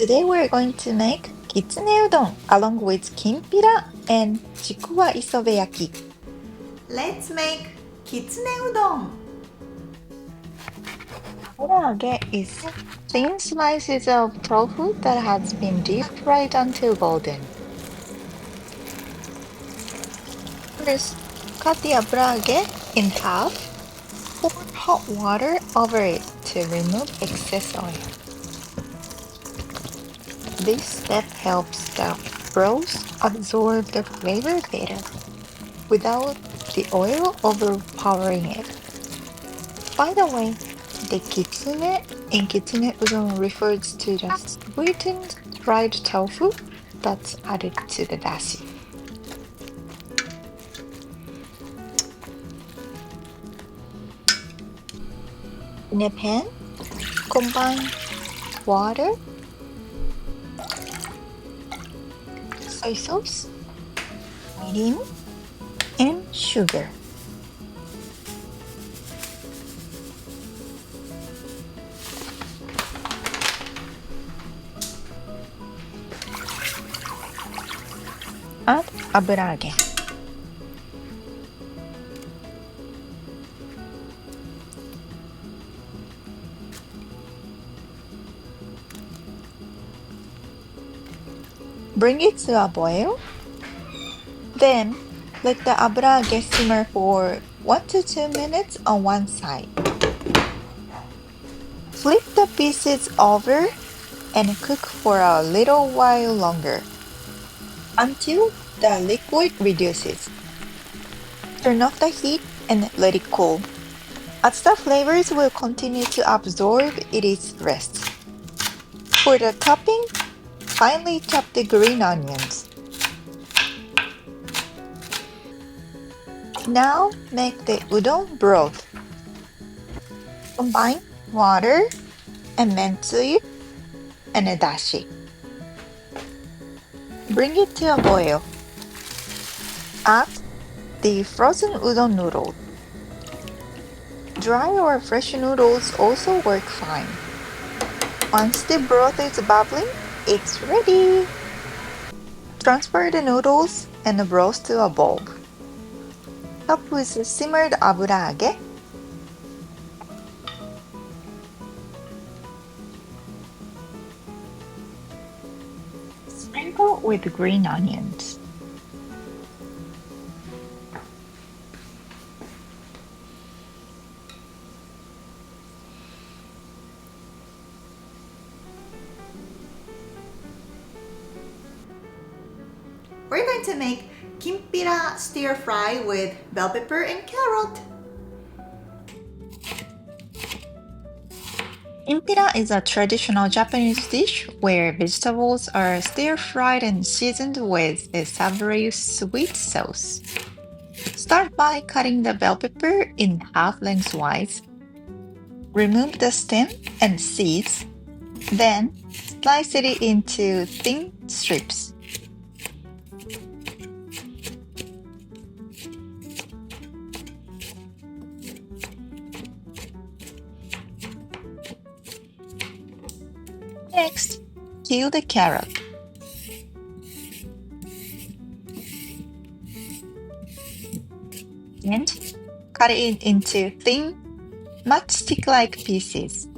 Today we're going to make kitsune udon along with kimpira and chikuwa isobeyaki. Let's make kitsune udon. Karaage is thin slices of tofu that has been deep fried until golden. First, cut the aburaage in half. Pour hot water over it to remove excess oil. This step helps the broth absorb the flavor better without the oil overpowering it. By the way, the kitsune in kitsune udon refers to the sweetened fried tofu that's added to the dashi. In a pan, combine water, soy sauce, mirin, and sugar. Add aburaage. Bring it to a boil. Then let the aburaage simmer for 1 to 2 minutes on one side. Flip the pieces over and cook for a little while longer until the liquid reduces. Turn off the heat and let it cool. As the flavors will continue to absorb its rest. For the topping, finely chop the green onions. Now make the udon broth. Combine water and mentsuyu and a dashi. Bring it to a boil. Add the frozen udon noodles. Dry or fresh noodles also work fine. Once the broth is bubbling, it's ready. Transfer the noodles and the broth to a bowl. Top with simmered aburaage. Sprinkle with green onions. We're going to make kimpira stir fry with bell pepper and carrot. Kimpira is a traditional Japanese dish where vegetables are stir-fried and seasoned with a savory sweet sauce. Start by cutting the bell pepper in half lengthwise. Remove the stem and seeds. Then slice it into thin strips. Next, peel the carrot. And cut it into thin, matchstick-like pieces,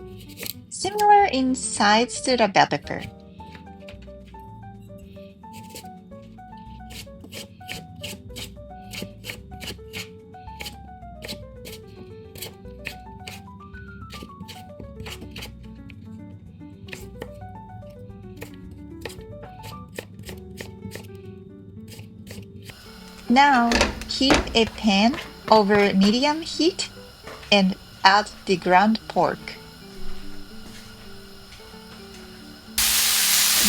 similar in size to the bell pepper. Now, heat a pan over medium heat and add the ground pork.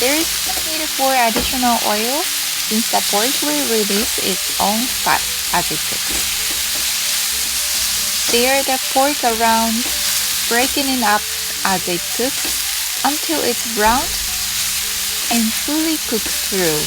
There is no need for additional oil since the pork will release its own fat as it cooks. Stir the pork around, breaking it up as it cooks until it's brown and fully cooked through.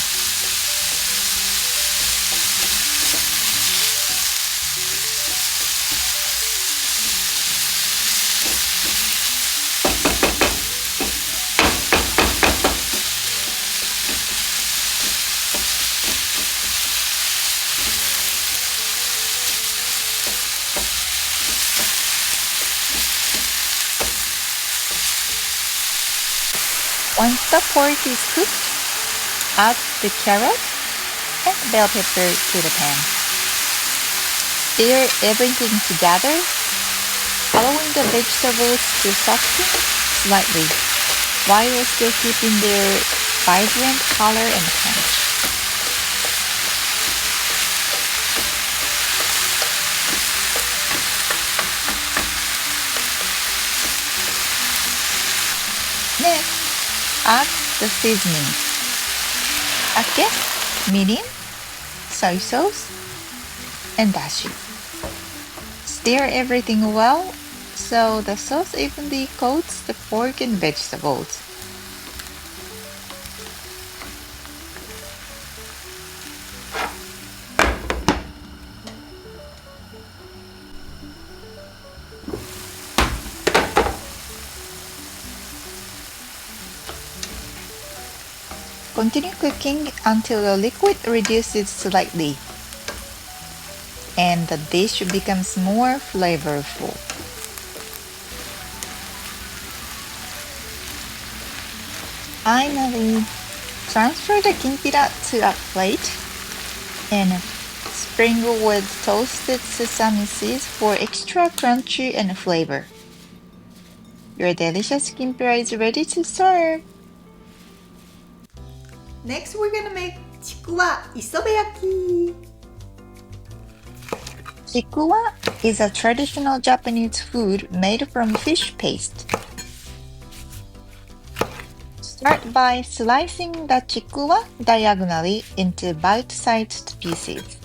Once the pork is cooked, add the carrot and bell pepper to the pan. Stir everything together, allowing the vegetables to soften slightly, while still keeping their vibrant color and crunch. Next, add the seasoning. Sake, mirin, soy sauce, and dashi. Stir everything well so the sauce evenly coats the pork and vegetables. Continue cooking until the liquid reduces slightly and the dish becomes more flavorful. Finally, transfer the kimpira to a plate and sprinkle with toasted sesame seeds for extra crunchy and flavor. Your delicious kimpira is ready to serve. Next, we're gonna make chikuwa isobeyaki. Chikuwa is a traditional Japanese food made from fish paste. Start by slicing the chikuwa diagonally into bite-sized pieces.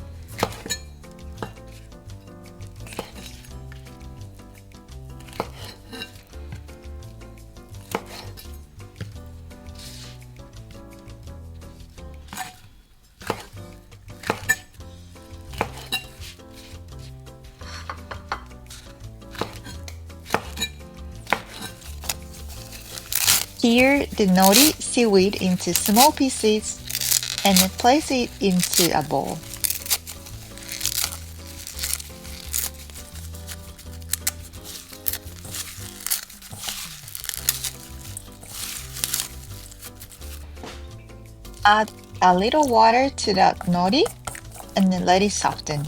Tear the nori seaweed into small pieces and place it into a bowl. Add a little water to the nori and then let it soften.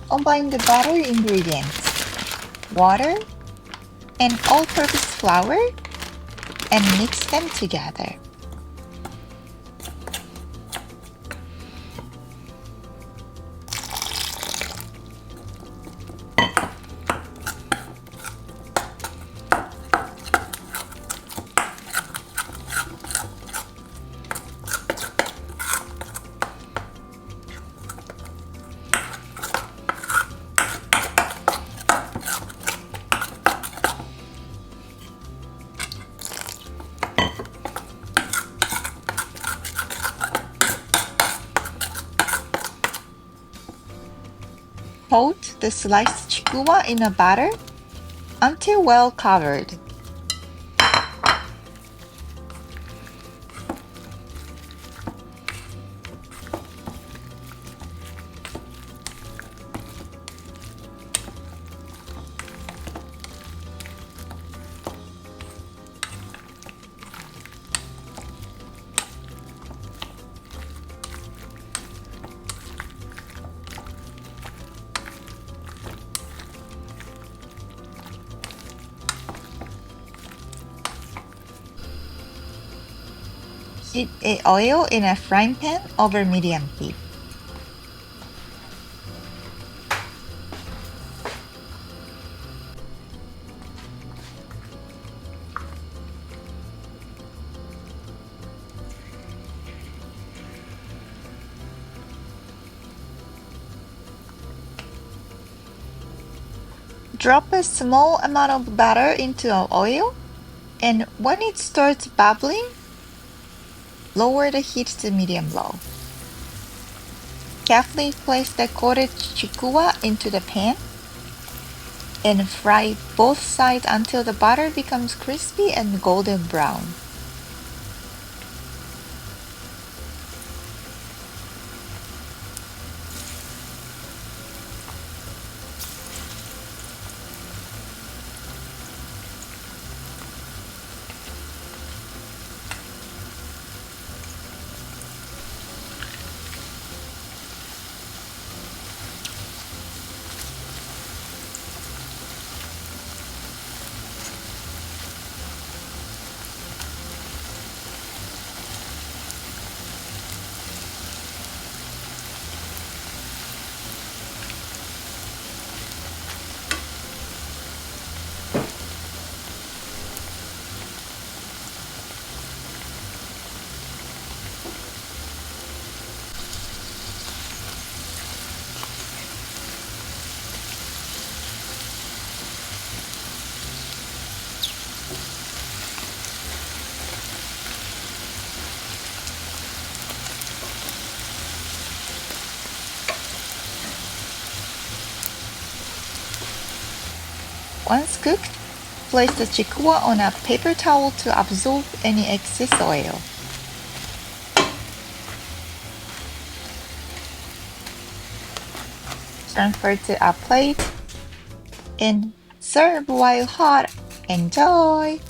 Combine the butter ingredients, water, and all-purpose flour, and mix them together. Coat the sliced chikuwa in a batter until well covered. Heat the oil in a frying pan over medium heat. Drop a small amount of batter into oil, and when it starts bubbling, lower the heat to medium-low. Carefully place the coated chikuwa into the pan and fry both sides until the butter becomes crispy and golden brown. Once cooked, place the chikuwa on a paper towel to absorb any excess oil. Transfer to a plate and serve while hot. Enjoy!